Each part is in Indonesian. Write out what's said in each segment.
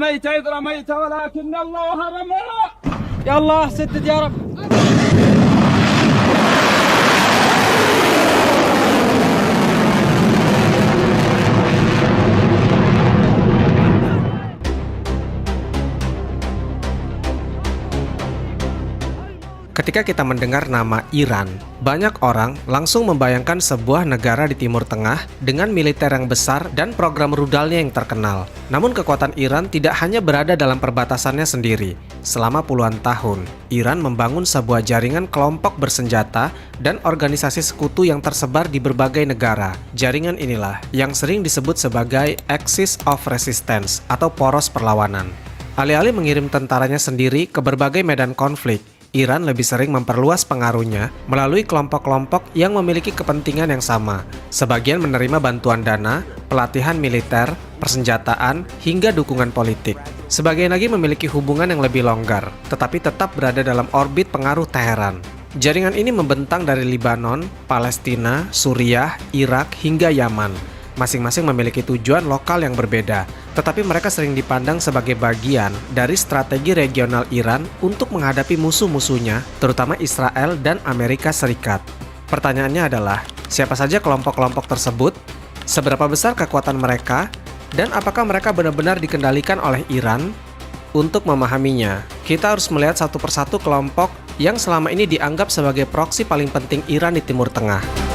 رميت إذ رميت ولكن الله رمى. يا الله سدد يا رب. Ketika kita mendengar nama Iran, banyak orang langsung membayangkan sebuah negara di Timur Tengah dengan militer yang besar dan program rudalnya yang terkenal. Namun kekuatan Iran tidak hanya berada dalam perbatasannya sendiri. Selama puluhan tahun, Iran membangun sebuah jaringan kelompok bersenjata dan organisasi sekutu yang tersebar di berbagai negara. Jaringan inilah yang sering disebut sebagai Axis of Resistance atau poros perlawanan. Alih-alih mengirim tentaranya sendiri ke berbagai medan konflik, Iran lebih sering memperluas pengaruhnya melalui kelompok-kelompok yang memiliki kepentingan yang sama. Sebagian menerima bantuan dana, pelatihan militer, persenjataan, hingga dukungan politik. Sebagian lagi memiliki hubungan yang lebih longgar, tetapi tetap berada dalam orbit pengaruh Teheran. Jaringan ini membentang dari Lebanon, Palestina, Suriah, Irak, hingga Yaman. Masing-masing memiliki tujuan lokal yang berbeda, tetapi mereka sering dipandang sebagai bagian dari strategi regional Iran untuk menghadapi musuh-musuhnya, terutama Israel dan Amerika Serikat. Pertanyaannya adalah, siapa saja kelompok-kelompok tersebut, seberapa besar kekuatan mereka, dan apakah mereka benar-benar dikendalikan oleh Iran? Untuk memahaminya, kita harus melihat satu persatu kelompok yang selama ini dianggap sebagai proksi paling penting Iran di Timur Tengah.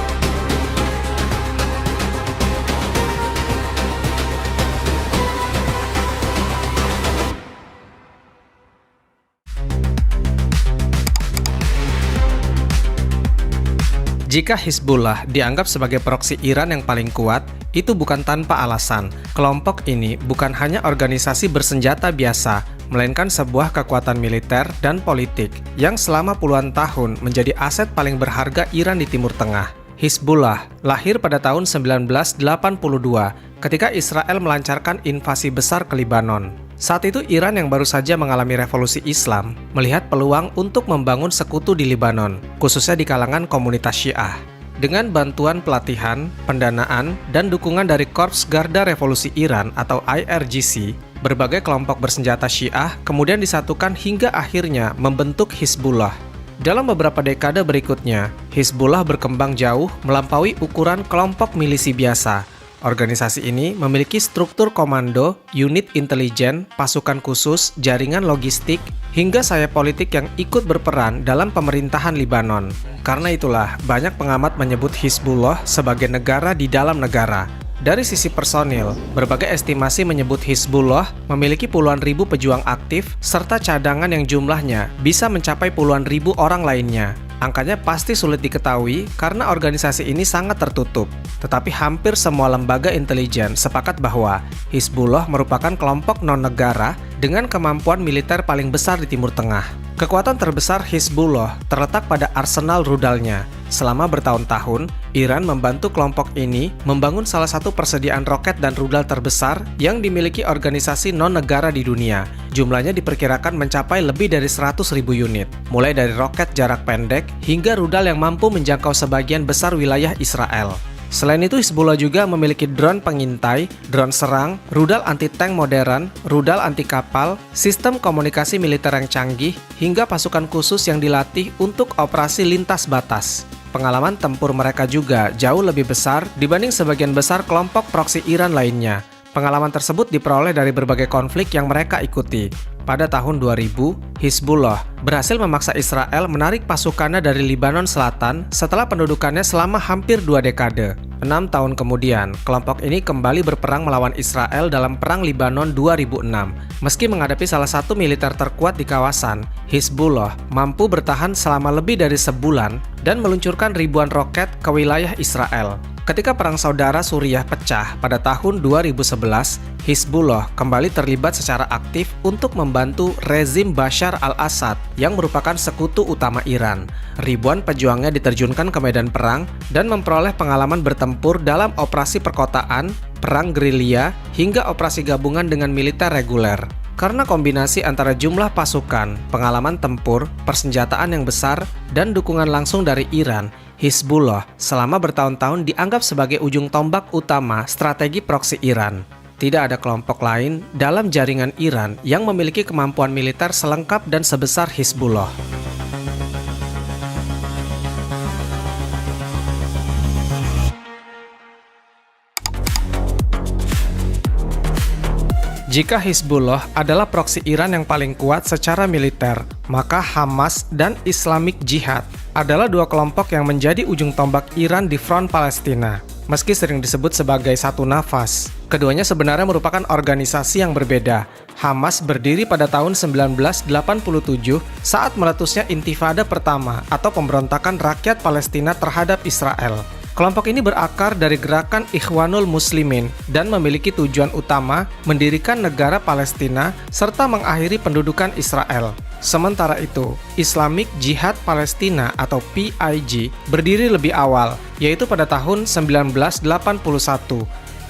Jika Hizbullah dianggap sebagai proksi Iran yang paling kuat, itu bukan tanpa alasan. Kelompok ini bukan hanya organisasi bersenjata biasa, melainkan sebuah kekuatan militer dan politik yang selama puluhan tahun menjadi aset paling berharga Iran di Timur Tengah. Hizbullah lahir pada tahun 1982 ketika Israel melancarkan invasi besar ke Lebanon. Saat itu Iran yang baru saja mengalami revolusi Islam melihat peluang untuk membangun sekutu di Lebanon, khususnya di kalangan komunitas Syiah. Dengan bantuan pelatihan, pendanaan, dan dukungan dari Korps Garda Revolusi Iran atau IRGC, berbagai kelompok bersenjata Syiah kemudian disatukan hingga akhirnya membentuk Hizbullah. Dalam beberapa dekade berikutnya, Hizbullah berkembang jauh melampaui ukuran kelompok milisi biasa. Organisasi ini memiliki struktur komando, unit intelijen, pasukan khusus, jaringan logistik, hingga sayap politik yang ikut berperan dalam pemerintahan Lebanon. Karena itulah, banyak pengamat menyebut Hizbullah sebagai negara di dalam negara. Dari sisi personil, berbagai estimasi menyebut Hizbullah memiliki puluhan ribu pejuang aktif serta cadangan yang jumlahnya bisa mencapai puluhan ribu orang lainnya. Angkanya pasti sulit diketahui karena organisasi ini sangat tertutup. Tetapi hampir semua lembaga intelijen sepakat bahwa Hizbullah merupakan kelompok non-negara dengan kemampuan militer paling besar di Timur Tengah. Kekuatan terbesar Hizbullah terletak pada arsenal rudalnya. Selama bertahun-tahun, Iran membantu kelompok ini membangun salah satu persediaan roket dan rudal terbesar yang dimiliki organisasi non-negara di dunia. Jumlahnya diperkirakan mencapai lebih dari 100.000 unit, mulai dari roket jarak pendek hingga rudal yang mampu menjangkau sebagian besar wilayah Israel. Selain itu, Hizbullah juga memiliki drone pengintai, drone serang, rudal anti-tank modern, rudal anti-kapal, sistem komunikasi militer yang canggih, hingga pasukan khusus yang dilatih untuk operasi lintas batas. Pengalaman tempur mereka juga jauh lebih besar dibanding sebagian besar kelompok proksi Iran lainnya. Pengalaman tersebut diperoleh dari berbagai konflik yang mereka ikuti. Pada tahun 2000, Hizbullah berhasil memaksa Israel menarik pasukannya dari Lebanon Selatan setelah pendudukannya selama hampir 2 dekade. 6 tahun kemudian, kelompok ini kembali berperang melawan Israel dalam Perang Lebanon 2006. Meski menghadapi salah satu militer terkuat di kawasan, Hizbullah mampu bertahan selama lebih dari sebulan dan meluncurkan ribuan roket ke wilayah Israel. Ketika Perang Saudara Suriah pecah pada tahun 2011, Hizbullah kembali terlibat secara aktif untuk membantu rezim Bashar al-Assad yang merupakan sekutu utama Iran. Ribuan pejuangnya diterjunkan ke medan perang dan memperoleh pengalaman bertempur dalam operasi perkotaan, perang gerilya, hingga operasi gabungan dengan militer reguler. Karena kombinasi antara jumlah pasukan, pengalaman tempur, persenjataan yang besar, dan dukungan langsung dari Iran, Hizbullah selama bertahun-tahun dianggap sebagai ujung tombak utama strategi proksi Iran. Tidak ada kelompok lain dalam jaringan Iran yang memiliki kemampuan militer selengkap dan sebesar Hizbullah. Jika Hizbullah adalah proksi Iran yang paling kuat secara militer, maka Hamas dan Islamic Jihad adalah dua kelompok yang menjadi ujung tombak Iran di front Palestina. Meski sering disebut sebagai satu nafas, keduanya sebenarnya merupakan organisasi yang berbeda. Hamas berdiri pada tahun 1987 saat meletusnya Intifada pertama atau pemberontakan rakyat Palestina terhadap Israel. Kelompok ini berakar dari gerakan Ikhwanul Muslimin dan memiliki tujuan utama mendirikan negara Palestina serta mengakhiri pendudukan Israel. Sementara itu, Islamic Jihad Palestina atau PIJ berdiri lebih awal, yaitu pada tahun 1981.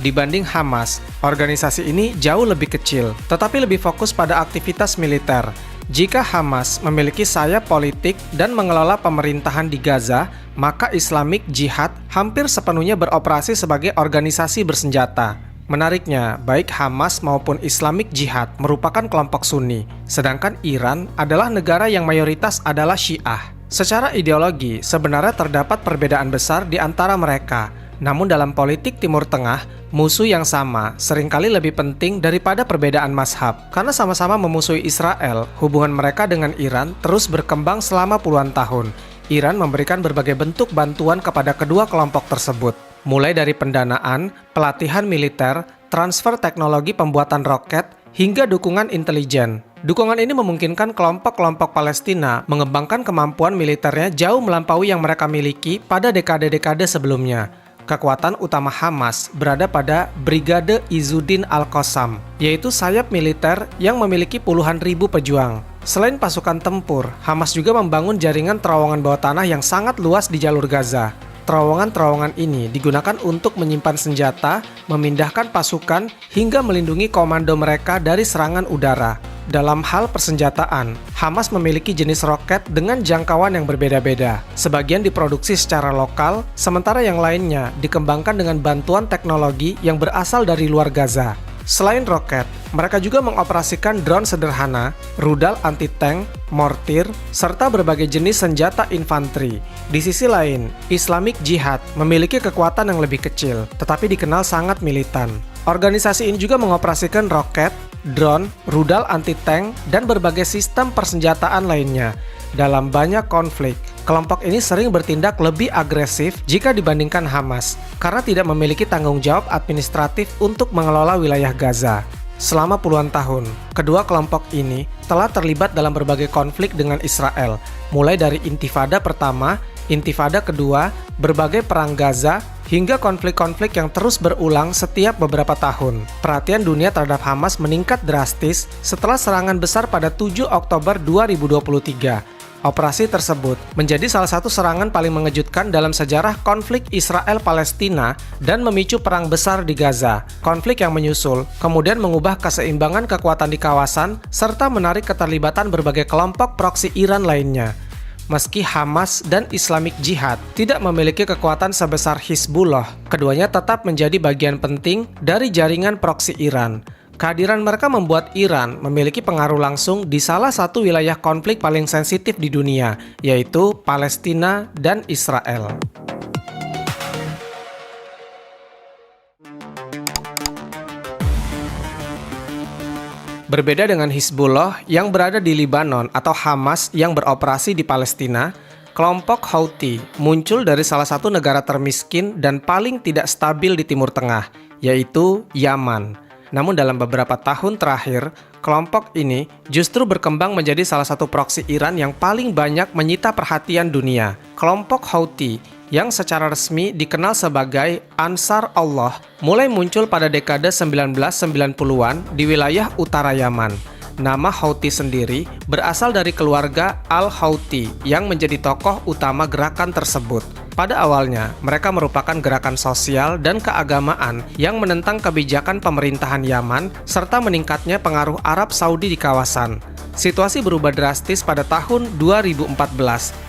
Dibanding Hamas, organisasi ini jauh lebih kecil, tetapi lebih fokus pada aktivitas militer. Jika Hamas memiliki sayap politik dan mengelola pemerintahan di Gaza, maka Islamic Jihad hampir sepenuhnya beroperasi sebagai organisasi bersenjata. Menariknya, baik Hamas maupun Islamic Jihad merupakan kelompok Sunni, sedangkan Iran adalah negara yang mayoritas adalah Syiah. Secara ideologi, sebenarnya terdapat perbedaan besar di antara mereka. Namun dalam politik Timur Tengah, musuh yang sama seringkali lebih penting daripada perbedaan mazhab. Karena sama-sama memusuhi Israel, hubungan mereka dengan Iran terus berkembang selama puluhan tahun. Iran memberikan berbagai bentuk bantuan kepada kedua kelompok tersebut, mulai dari pendanaan, pelatihan militer, transfer teknologi pembuatan roket, hingga dukungan intelijen. Dukungan ini memungkinkan kelompok-kelompok Palestina mengembangkan kemampuan militernya jauh melampaui yang mereka miliki pada dekade-dekade sebelumnya. Kekuatan utama Hamas berada pada Brigade Izzuddin Al-Qassam, yaitu sayap militer yang memiliki puluhan ribu pejuang. Selain pasukan tempur, Hamas juga membangun jaringan terowongan bawah tanah yang sangat luas di jalur Gaza. Terowongan-terowongan ini digunakan untuk menyimpan senjata, memindahkan pasukan, hingga melindungi komando mereka dari serangan udara. Dalam hal persenjataan, Hamas memiliki jenis roket dengan jangkauan yang berbeda-beda. Sebagian diproduksi secara lokal, sementara yang lainnya dikembangkan dengan bantuan teknologi yang berasal dari luar Gaza. Selain roket, mereka juga mengoperasikan drone sederhana, rudal anti-tank, mortir, serta berbagai jenis senjata infanteri. Di sisi lain, Islamic Jihad memiliki kekuatan yang lebih kecil, tetapi dikenal sangat militan. Organisasi ini juga mengoperasikan roket, drone, rudal anti-tank, dan berbagai sistem persenjataan lainnya. Dalam banyak konflik, kelompok ini sering bertindak lebih agresif jika dibandingkan Hamas, karena tidak memiliki tanggung jawab administratif untuk mengelola wilayah Gaza. Selama puluhan tahun, kedua kelompok ini telah terlibat dalam berbagai konflik dengan Israel, mulai dari Intifada pertama, Intifada kedua, berbagai perang Gaza, hingga konflik-konflik yang terus berulang setiap beberapa tahun. Perhatian dunia terhadap Hamas meningkat drastis setelah serangan besar pada 7 Oktober 2023. Operasi tersebut menjadi salah satu serangan paling mengejutkan dalam sejarah konflik Israel-Palestina dan memicu perang besar di Gaza. Konflik yang menyusul kemudian mengubah keseimbangan kekuatan di kawasan serta menarik keterlibatan berbagai kelompok proksi Iran lainnya. Meski Hamas dan Islamic Jihad tidak memiliki kekuatan sebesar Hizbullah, keduanya tetap menjadi bagian penting dari jaringan proksi Iran. Kehadiran mereka membuat Iran memiliki pengaruh langsung di salah satu wilayah konflik paling sensitif di dunia, yaitu Palestina dan Israel. Berbeda dengan Hizbullah yang berada di Lebanon atau Hamas yang beroperasi di Palestina, kelompok Houthi muncul dari salah satu negara termiskin dan paling tidak stabil di Timur Tengah, yaitu Yaman. Namun dalam beberapa tahun terakhir, kelompok ini justru berkembang menjadi salah satu proksi Iran yang paling banyak menyita perhatian dunia. Kelompok Houthi yang secara resmi dikenal sebagai Ansar Allah mulai muncul pada dekade 1990-an di wilayah utara Yaman. Nama Houthi sendiri berasal dari keluarga Al-Houthi yang menjadi tokoh utama gerakan tersebut. Pada awalnya, mereka merupakan gerakan sosial dan keagamaan yang menentang kebijakan pemerintahan Yaman serta meningkatnya pengaruh Arab Saudi di kawasan. Situasi berubah drastis pada tahun 2014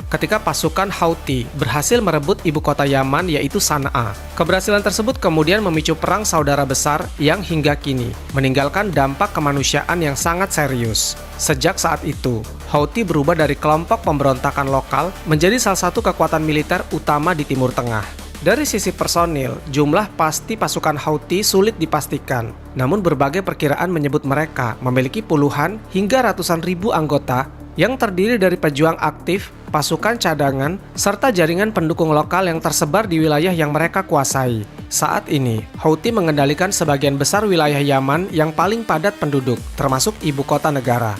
ketika pasukan Houthi berhasil merebut ibu kota Yaman yaitu Sana'a. Keberhasilan tersebut kemudian memicu perang saudara besar yang hingga kini meninggalkan dampak kemanusiaan yang sangat serius. Sejak saat itu, Houthi berubah dari kelompok pemberontakan lokal menjadi salah satu kekuatan militer utama di Timur Tengah. Dari sisi personil, jumlah pasti pasukan Houthi sulit dipastikan. Namun berbagai perkiraan menyebut mereka memiliki puluhan hingga ratusan ribu anggota yang terdiri dari pejuang aktif, pasukan cadangan, serta jaringan pendukung lokal yang tersebar di wilayah yang mereka kuasai. Saat ini, Houthi mengendalikan sebagian besar wilayah Yaman yang paling padat penduduk, termasuk ibu kota negara.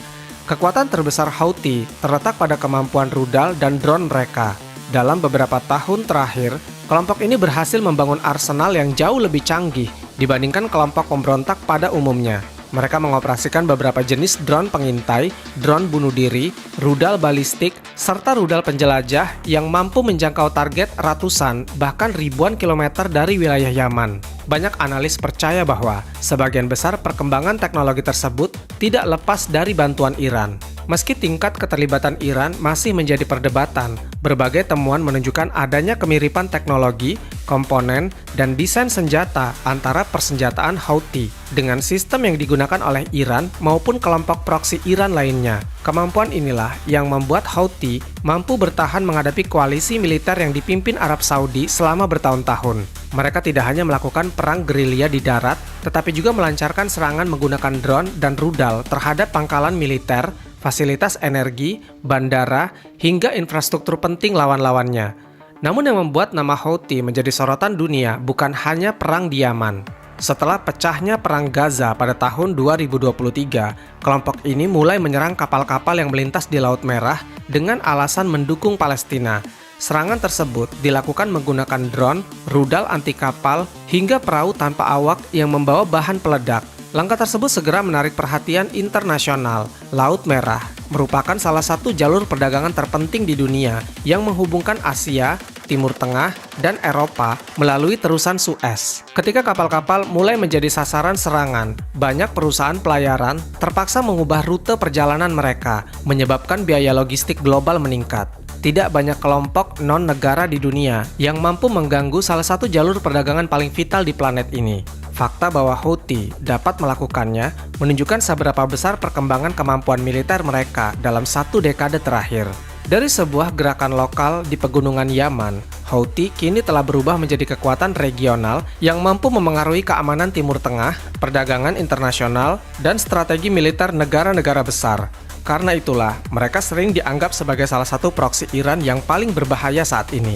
Kekuatan terbesar Houthi terletak pada kemampuan rudal dan drone mereka. Dalam beberapa tahun terakhir, kelompok ini berhasil membangun arsenal yang jauh lebih canggih dibandingkan kelompok pemberontak pada umumnya. Mereka mengoperasikan beberapa jenis drone pengintai, drone bunuh diri, rudal balistik, serta rudal penjelajah yang mampu menjangkau target ratusan bahkan ribuan kilometer dari wilayah Yaman. Banyak analis percaya bahwa sebagian besar perkembangan teknologi tersebut tidak lepas dari bantuan Iran. Meski tingkat keterlibatan Iran masih menjadi perdebatan, berbagai temuan menunjukkan adanya kemiripan teknologi, komponen, dan desain senjata antara persenjataan Houthi dengan sistem yang digunakan oleh Iran maupun kelompok proksi Iran lainnya. Kemampuan inilah yang membuat Houthi mampu bertahan menghadapi koalisi militer yang dipimpin Arab Saudi selama bertahun-tahun. Mereka tidak hanya melakukan perang gerilya di darat, tetapi juga melancarkan serangan menggunakan drone dan rudal terhadap pangkalan militer, fasilitas energi, bandara, hingga infrastruktur penting lawan-lawannya. Namun yang membuat nama Houthi menjadi sorotan dunia bukan hanya perang di Yaman. Setelah pecahnya perang Gaza pada tahun 2023, kelompok ini mulai menyerang kapal-kapal yang melintas di Laut Merah dengan alasan mendukung Palestina. Serangan tersebut dilakukan menggunakan drone, rudal anti kapal, hingga perahu tanpa awak yang membawa bahan peledak. Langkah tersebut segera menarik perhatian internasional. Laut Merah merupakan salah satu jalur perdagangan terpenting di dunia yang menghubungkan Asia, Timur Tengah, dan Eropa melalui terusan Suez. Ketika kapal-kapal mulai menjadi sasaran serangan, banyak perusahaan pelayaran terpaksa mengubah rute perjalanan mereka, menyebabkan biaya logistik global meningkat. Tidak banyak kelompok non-negara di dunia yang mampu mengganggu salah satu jalur perdagangan paling vital di planet ini. Fakta bahwa Houthi dapat melakukannya menunjukkan seberapa besar perkembangan kemampuan militer mereka dalam satu dekade terakhir. Dari sebuah gerakan lokal di pegunungan Yaman, Houthi kini telah berubah menjadi kekuatan regional yang mampu memengaruhi keamanan Timur Tengah, perdagangan internasional, dan strategi militer negara-negara besar. Karena itulah, mereka sering dianggap sebagai salah satu proksi Iran yang paling berbahaya saat ini.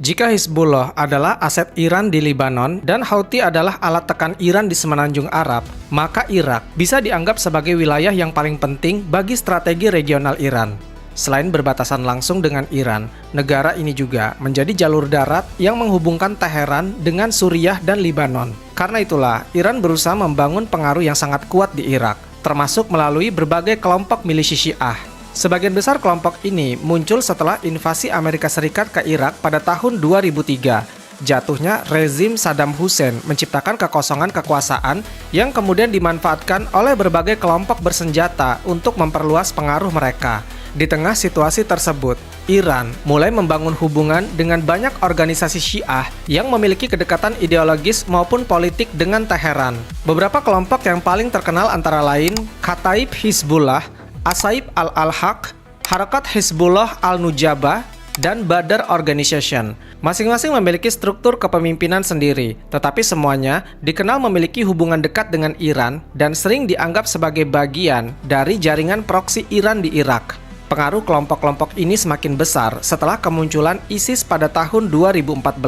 Jika Hizbullah adalah aset Iran di Lebanon dan Houthi adalah alat tekan Iran di semenanjung Arab, maka Irak bisa dianggap sebagai wilayah yang paling penting bagi strategi regional Iran. Selain berbatasan langsung dengan Iran, negara ini juga menjadi jalur darat yang menghubungkan Teheran dengan Suriah dan Lebanon. Karena itulah, Iran berusaha membangun pengaruh yang sangat kuat di Irak, termasuk melalui berbagai kelompok milisi Syiah. Sebagian besar kelompok ini muncul setelah invasi Amerika Serikat ke Irak pada tahun 2003. Jatuhnya rezim Saddam Hussein menciptakan kekosongan kekuasaan yang kemudian dimanfaatkan oleh berbagai kelompok bersenjata untuk memperluas pengaruh mereka. Di tengah situasi tersebut, Iran mulai membangun hubungan dengan banyak organisasi Syiah yang memiliki kedekatan ideologis maupun politik dengan Teheran. Beberapa kelompok yang paling terkenal antara lain Kataib Hizbullah, Asaib al-Haq, Harakat Hizbullah al-Nujabah, dan Badr Organization. Masing-masing memiliki struktur kepemimpinan sendiri, tetapi semuanya dikenal memiliki hubungan dekat dengan Iran dan sering dianggap sebagai bagian dari jaringan proksi Iran di Irak. Pengaruh kelompok-kelompok ini semakin besar setelah kemunculan ISIS pada tahun 2014.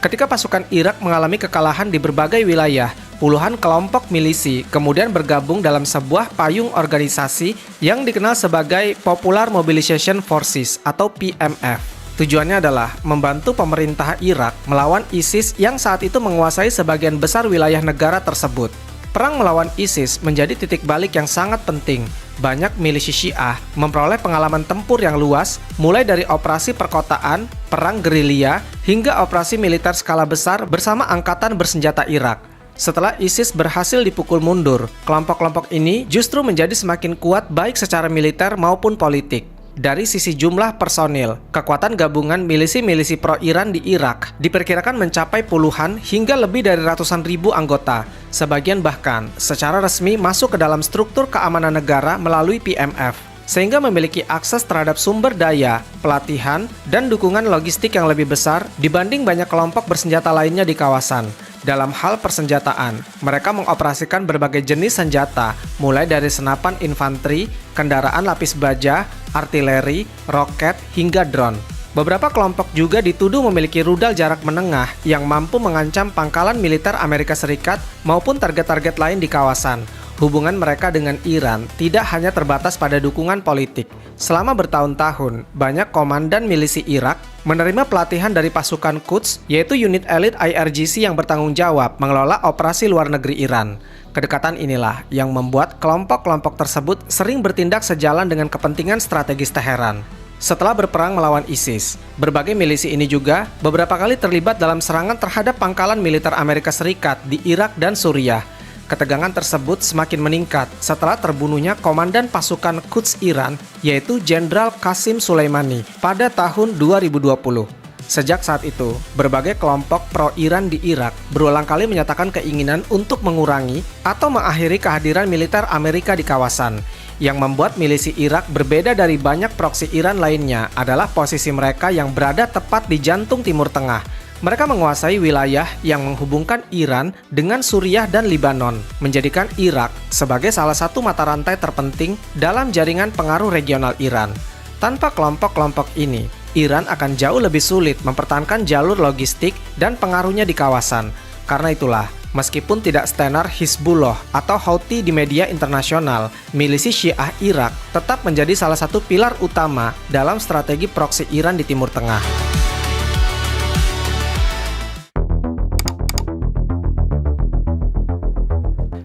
Ketika pasukan Irak mengalami kekalahan di berbagai wilayah, puluhan kelompok milisi kemudian bergabung dalam sebuah payung organisasi yang dikenal sebagai Popular Mobilization Forces atau PMF. Tujuannya adalah membantu pemerintah Irak melawan ISIS yang saat itu menguasai sebagian besar wilayah negara tersebut. Perang melawan ISIS menjadi titik balik yang sangat penting. Banyak milisi Syiah memperoleh pengalaman tempur yang luas, mulai dari operasi perkotaan, perang gerilya, hingga operasi militer skala besar bersama angkatan bersenjata Irak. Setelah ISIS berhasil dipukul mundur, kelompok-kelompok ini justru menjadi semakin kuat baik secara militer maupun politik. Dari sisi jumlah personil, kekuatan gabungan milisi-milisi pro-Iran di Irak diperkirakan mencapai puluhan hingga lebih dari ratusan ribu anggota. Sebagian bahkan secara resmi masuk ke dalam struktur keamanan negara melalui PMF, sehingga memiliki akses terhadap sumber daya, pelatihan, dan dukungan logistik yang lebih besar dibanding banyak kelompok bersenjata lainnya di kawasan. Dalam hal persenjataan, mereka mengoperasikan berbagai jenis senjata, mulai dari senapan infanteri, kendaraan lapis baja, artileri, roket, hingga drone. Beberapa kelompok juga dituduh memiliki rudal jarak menengah yang mampu mengancam pangkalan militer Amerika Serikat maupun target-target lain di kawasan. Hubungan mereka dengan Iran tidak hanya terbatas pada dukungan politik. Selama bertahun-tahun, banyak komandan milisi Irak menerima pelatihan dari pasukan Quds, yaitu unit elit IRGC yang bertanggung jawab mengelola operasi luar negeri Iran. Kedekatan inilah yang membuat kelompok-kelompok tersebut sering bertindak sejalan dengan kepentingan strategis Teheran. Setelah berperang melawan ISIS, berbagai milisi ini juga beberapa kali terlibat dalam serangan terhadap pangkalan militer Amerika Serikat di Irak dan Suriah. Ketegangan tersebut semakin meningkat setelah terbunuhnya komandan pasukan Quds Iran, yaitu Jenderal Qasim Soleimani pada tahun 2020. Sejak saat itu, berbagai kelompok pro-Iran di Irak berulang kali menyatakan keinginan untuk mengurangi atau mengakhiri kehadiran militer Amerika di kawasan. Yang membuat milisi Irak berbeda dari banyak proksi Iran lainnya adalah posisi mereka yang berada tepat di jantung Timur Tengah. Mereka menguasai wilayah yang menghubungkan Iran dengan Suriah dan Lebanon, menjadikan Irak sebagai salah satu mata rantai terpenting dalam jaringan pengaruh regional Iran. Tanpa kelompok-kelompok ini, Iran akan jauh lebih sulit mempertahankan jalur logistik dan pengaruhnya di kawasan. Karena itulah, meskipun tidak setenar Hizbullah atau Houthi di media internasional, milisi Syiah Irak tetap menjadi salah satu pilar utama dalam strategi proksi Iran di Timur Tengah.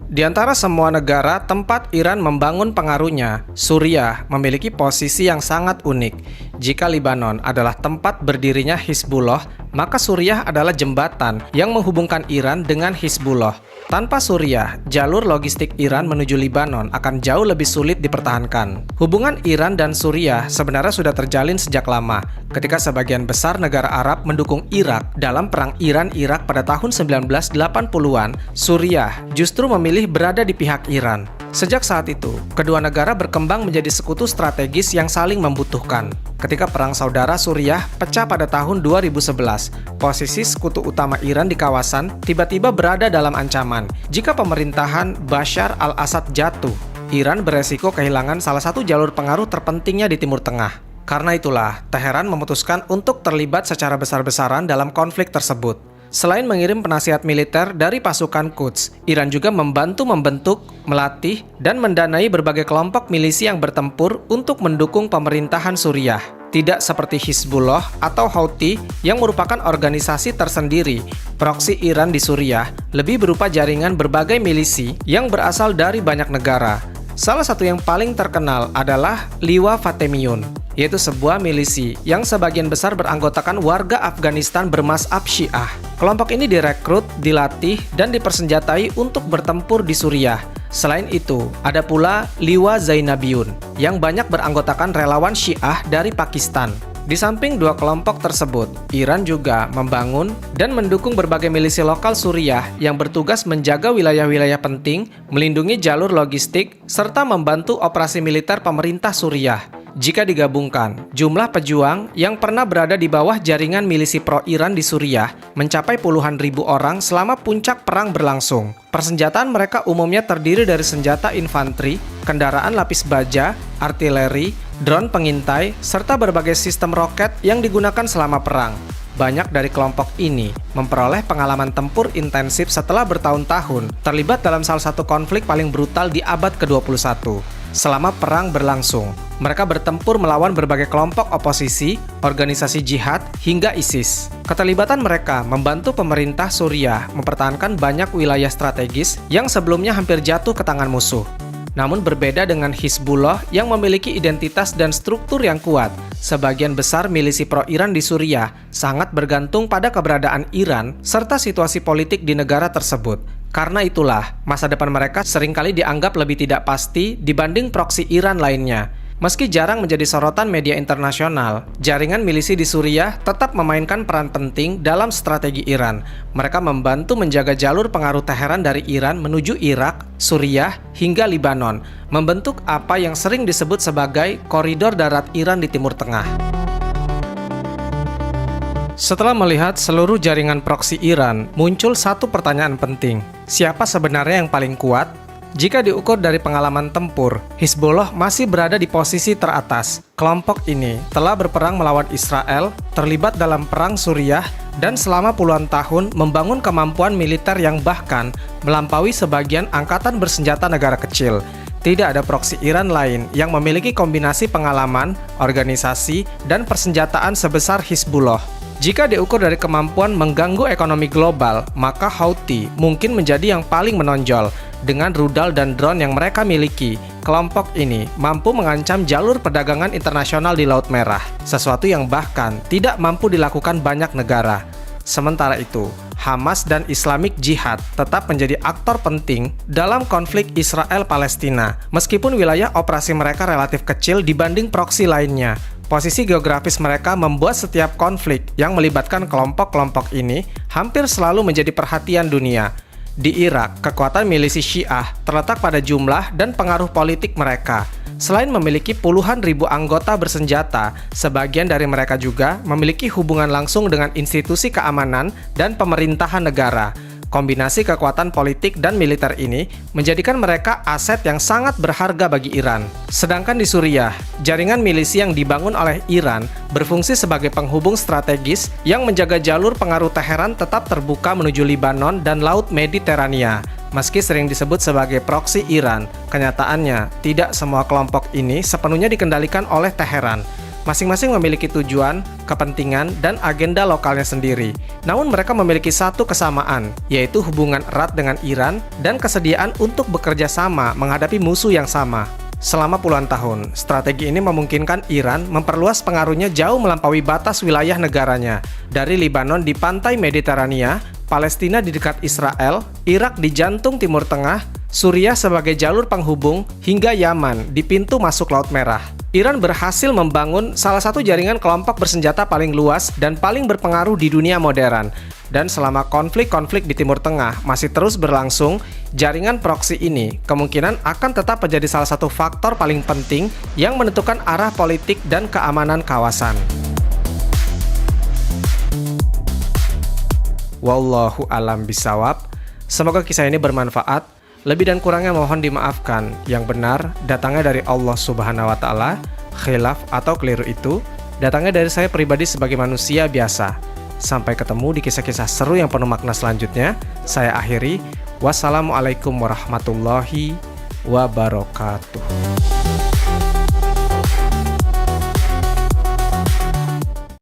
Di antara semua negara tempat Iran membangun pengaruhnya, Suriah memiliki posisi yang sangat unik. Jika Lebanon adalah tempat berdirinya Hizbullah, maka Suriah adalah jembatan yang menghubungkan Iran dengan Hizbullah. Tanpa Suriah, jalur logistik Iran menuju Lebanon akan jauh lebih sulit dipertahankan. Hubungan Iran dan Suriah sebenarnya sudah terjalin sejak lama, ketika sebagian besar negara Arab mendukung Irak dalam perang Iran-Irak pada tahun 1980-an, Suriah justru memilih berada di pihak Iran. Sejak saat itu, kedua negara berkembang menjadi sekutu strategis yang saling membutuhkan. Ketika Perang Saudara Suriah pecah pada tahun 2011, posisi sekutu utama Iran di kawasan tiba-tiba berada dalam ancaman. Jika pemerintahan Bashar al-Assad jatuh, Iran beresiko kehilangan salah satu jalur pengaruh terpentingnya di Timur Tengah. Karena itulah, Teheran memutuskan untuk terlibat secara besar-besaran dalam konflik tersebut. Selain mengirim penasihat militer dari pasukan Quds, Iran juga membantu membentuk, melatih, dan mendanai berbagai kelompok milisi yang bertempur untuk mendukung pemerintahan Suriah. Tidak seperti Hizbullah atau Houthi yang merupakan organisasi tersendiri, proksi Iran di Suriah lebih berupa jaringan berbagai milisi yang berasal dari banyak negara. Salah satu yang paling terkenal adalah Liwa Fatemiyun, yaitu sebuah milisi yang sebagian besar beranggotakan warga Afghanistan bermazhab Syiah. Kelompok ini direkrut, dilatih, dan dipersenjatai untuk bertempur di Suriah. Selain itu, ada pula Liwa Zainabiyun yang banyak beranggotakan relawan Syiah dari Pakistan. Di samping dua kelompok tersebut, Iran juga membangun dan mendukung berbagai milisi lokal Suriah yang bertugas menjaga wilayah-wilayah penting, melindungi jalur logistik, serta membantu operasi militer pemerintah Suriah. Jika digabungkan, jumlah pejuang yang pernah berada di bawah jaringan milisi pro-Iran di Suriah mencapai puluhan ribu orang selama puncak perang berlangsung. Persenjataan mereka umumnya terdiri dari senjata infanteri, kendaraan lapis baja, artileri, drone pengintai, serta berbagai sistem roket yang digunakan selama perang. Banyak dari kelompok ini memperoleh pengalaman tempur intensif setelah bertahun-tahun terlibat dalam salah satu konflik paling brutal di abad ke-21. Selama perang berlangsung, mereka bertempur melawan berbagai kelompok oposisi, organisasi jihad, hingga ISIS. Keterlibatan mereka membantu pemerintah Suriah mempertahankan banyak wilayah strategis yang sebelumnya hampir jatuh ke tangan musuh. Namun berbeda dengan Hizbullah yang memiliki identitas dan struktur yang kuat, sebagian besar milisi pro-Iran di Suriah sangat bergantung pada keberadaan Iran serta situasi politik di negara tersebut. Karena itulah, masa depan mereka seringkali dianggap lebih tidak pasti dibanding proksi Iran lainnya. Meski jarang menjadi sorotan media internasional, jaringan milisi di Suriah tetap memainkan peran penting dalam strategi Iran. Mereka membantu menjaga jalur pengaruh Teheran dari Iran menuju Irak, Suriah, hingga Libanon, membentuk apa yang sering disebut sebagai koridor darat Iran di Timur Tengah. Setelah melihat seluruh jaringan proksi Iran, muncul satu pertanyaan penting. Siapa sebenarnya yang paling kuat? Jika diukur dari pengalaman tempur, Hizbullah masih berada di posisi teratas. Kelompok ini telah berperang melawan Israel, terlibat dalam perang Suriah, dan selama puluhan tahun membangun kemampuan militer yang bahkan melampaui sebagian angkatan bersenjata negara kecil. Tidak ada proksi Iran lain yang memiliki kombinasi pengalaman, organisasi, dan persenjataan sebesar Hizbullah. Jika diukur dari kemampuan mengganggu ekonomi global, maka Houthi mungkin menjadi yang paling menonjol. Dengan rudal dan drone yang mereka miliki, kelompok ini mampu mengancam jalur perdagangan internasional di Laut Merah, sesuatu yang bahkan tidak mampu dilakukan banyak negara. Sementara itu, Hamas dan Islamic Jihad tetap menjadi aktor penting dalam konflik Israel-Palestina, meskipun wilayah operasi mereka relatif kecil dibanding proksi lainnya. Posisi geografis mereka membuat setiap konflik yang melibatkan kelompok-kelompok ini hampir selalu menjadi perhatian dunia. Di Irak, kekuatan milisi Syiah terletak pada jumlah dan pengaruh politik mereka. Selain memiliki puluhan ribu anggota bersenjata, sebagian dari mereka juga memiliki hubungan langsung dengan institusi keamanan dan pemerintahan negara. Kombinasi kekuatan politik dan militer ini menjadikan mereka aset yang sangat berharga bagi Iran. Sedangkan di Suriah, jaringan milisi yang dibangun oleh Iran berfungsi sebagai penghubung strategis yang menjaga jalur pengaruh Teheran tetap terbuka menuju Libanon dan Laut Mediterania. Meski sering disebut sebagai proksi Iran, kenyataannya tidak semua kelompok ini sepenuhnya dikendalikan oleh Teheran. Masing-masing memiliki tujuan, kepentingan, dan agenda lokalnya sendiri. Namun mereka memiliki satu kesamaan, yaitu hubungan erat dengan Iran dan kesediaan untuk bekerja sama menghadapi musuh yang sama. Selama puluhan tahun, strategi ini memungkinkan Iran memperluas pengaruhnya jauh melampaui batas wilayah negaranya, dari Libanon di pantai Mediterania, Palestina di dekat Israel, Irak di jantung Timur Tengah, Suriah sebagai jalur penghubung, hingga Yaman di pintu masuk Laut Merah. Iran berhasil membangun salah satu jaringan kelompok bersenjata paling luas dan paling berpengaruh di dunia modern. Dan selama konflik-konflik di Timur Tengah masih terus berlangsung, jaringan proksi ini kemungkinan akan tetap menjadi salah satu faktor paling penting yang menentukan arah politik dan keamanan kawasan. Wallahu a'lam bishawab. Semoga kisah ini bermanfaat. Lebih dan kurangnya mohon dimaafkan. Yang benar datangnya dari Allah Subhanahu wa Ta'ala. Khilaf atau keliru itu datangnya dari saya pribadi sebagai manusia biasa. Sampai ketemu di kisah-kisah seru yang penuh makna selanjutnya. Saya akhiri. Wassalamualaikum warahmatullahi wabarakatuh.